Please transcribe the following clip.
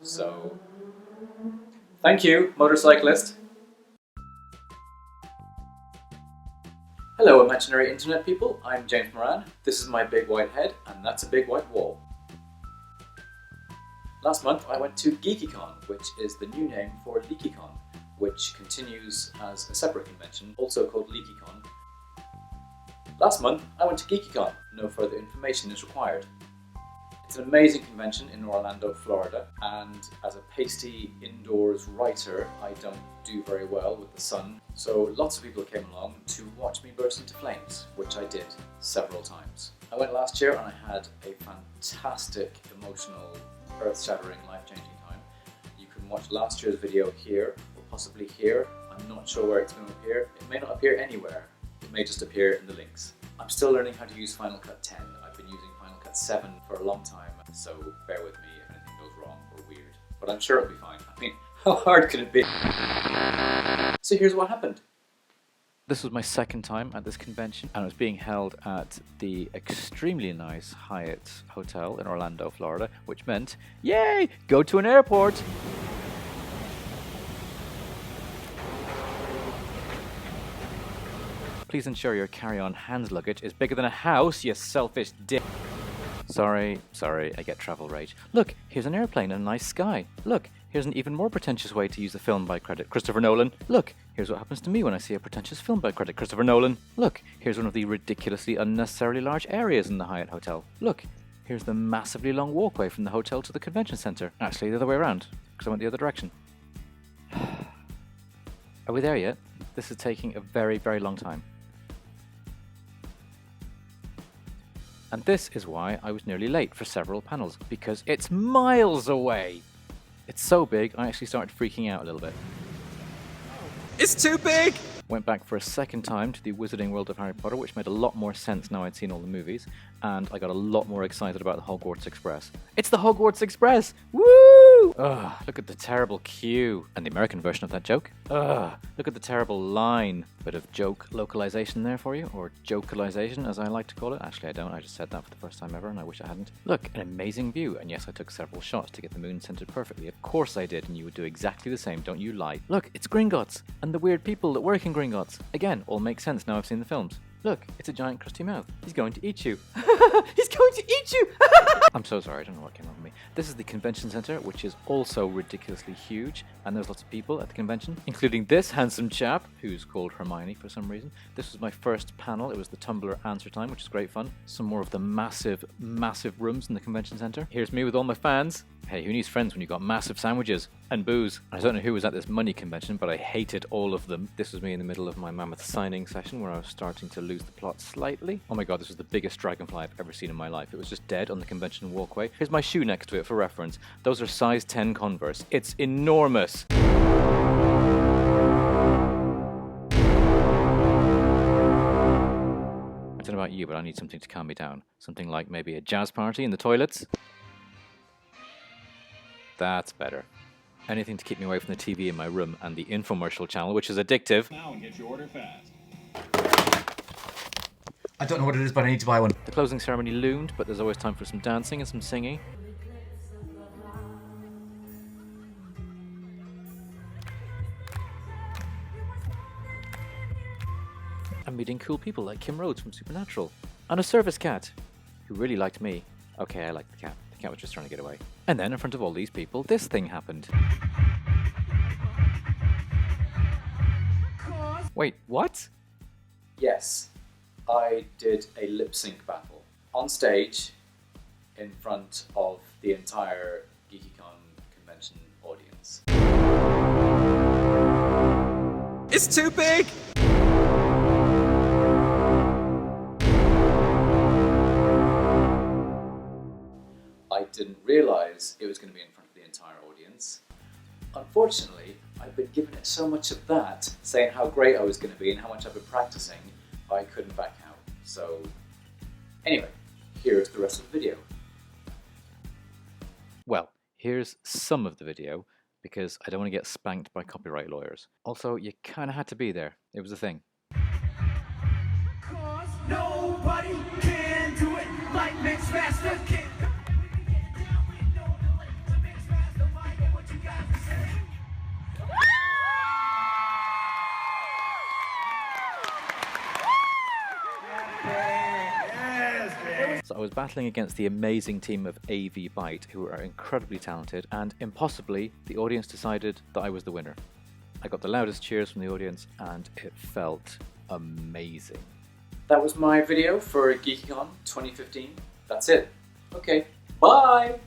So, thank you, motorcyclist. Hello, imaginary internet people. I'm James Moran. This is my big white head, and that's a big white wall. Last month I went to GeekyCon, which is the new name for LeakyCon, which continues as a separate convention, also called LeakyCon. Last month I went to GeekyCon. No further information is required. It's an amazing convention in Orlando, Florida, and as a pasty indoors writer, I don't do very well with the sun, so lots of people came along to watch me burst into flames, which I did several times. I went last year and I had a fantastic, emotional, earth-shattering, life-changing time. You can watch last year's video here, or possibly here. I'm not sure where it's going to appear. It may not appear anywhere. It may just appear in the links. I'm still learning how to use Final Cut 10. I've been using Final Cut 7 for a long time, so bear with me if anything goes wrong or weird. But I'm sure it'll be fine. I mean, how hard could it be? So here's what happened. This was my second time at this convention, and it was being held at the extremely nice Hyatt Hotel in Orlando, Florida, which meant, yay, go to an airport! Please ensure your carry-on hand luggage is bigger than a house, you selfish dick. Sorry, I get travel rage. Look, here's an airplane and a nice sky. Look, here's an even more pretentious way to use the film by credit, Christopher Nolan. Look, here's what happens to me when I see a pretentious film by credit, Christopher Nolan. Look, here's one of the ridiculously unnecessarily large areas in the Hyatt Hotel. Look, here's the massively long walkway from the hotel to the convention center. Actually, the other way around, because I went the other direction. Are we there yet? This is taking a very, very long time. And this is why I was nearly late for several panels, because it's miles away! It's so big, I actually started freaking out a little bit. It's too big! Went back for a second time to the Wizarding World of Harry Potter, which made a lot more sense now I'd seen all the movies, and I got a lot more excited about the Hogwarts Express. It's the Hogwarts Express! Woo! Ugh, look at the terrible queue. And the American version of that joke. Ugh, look at the terrible line. Bit of joke localization there for you, or jokalization as I like to call it. Actually, I don't. I just said that for the first time ever, and I wish I hadn't. Look, an amazing view, and yes, I took several shots to get the moon centered perfectly. Of course I did, and you would do exactly the same, don't you lie. Look, it's Gringotts, and the weird people that work in Gringotts. Again, all makes sense now I've seen the films. Look, it's a giant crusty mouth. He's going to eat you. He's going to eat you! I'm so sorry, I don't know what came over me. This is the convention center, which is also ridiculously huge, and there's lots of people at the convention, including this handsome chap, who's called Hermione for some reason. This was my first panel. It was the Tumblr answer time, which is great fun. Some more of the massive, massive rooms in the convention center. Here's me with all my fans. Hey, who needs friends when you got massive sandwiches and booze? I don't know who was at this money convention, but I hated all of them. This was me in the middle of my mammoth signing session where I was starting to lose the plot slightly. Oh my god, this was the biggest dragonfly I've ever seen in my life. It was just dead on the convention walkway. Here's my shoe next to it for reference. Those are size 10 Converse. It's enormous. I don't know about you, but I need something to calm me down. Something like maybe a jazz party in the toilets. That's better. Anything to keep me away from the TV in my room and the infomercial channel, which is addictive. Now and get your order fast. I don't know what it is, but I need to buy one. The closing ceremony loomed, but there's always time for some dancing and some singing. I'm meeting cool people like Kim Rhodes from Supernatural. And a service cat, who really liked me. Okay, I liked the cat. The cat was just trying to get away. And then in front of all these people, this thing happened. Wait, what? Yes, I did a lip sync battle on stage in front of the entire GeekyCon convention audience. It's too big! I didn't realize it was going to be in front of the entire audience. Unfortunately, I've been given it so much of that, saying how great I was going to be and how much I've been practicing, I couldn't back out. So, anyway, here's the rest of the video. Well, here's some of the video, because I don't want to get spanked by copyright lawyers. Also, you kind of had to be there. It was a thing. 'Cause nobody can do it like Mixmaster can. So I was battling against the amazing team of AV Byte, who are incredibly talented, and impossibly, the audience decided that I was the winner. I got the loudest cheers from the audience, and it felt amazing. That was my video for GeekyCon 2015. That's it. Okay, bye!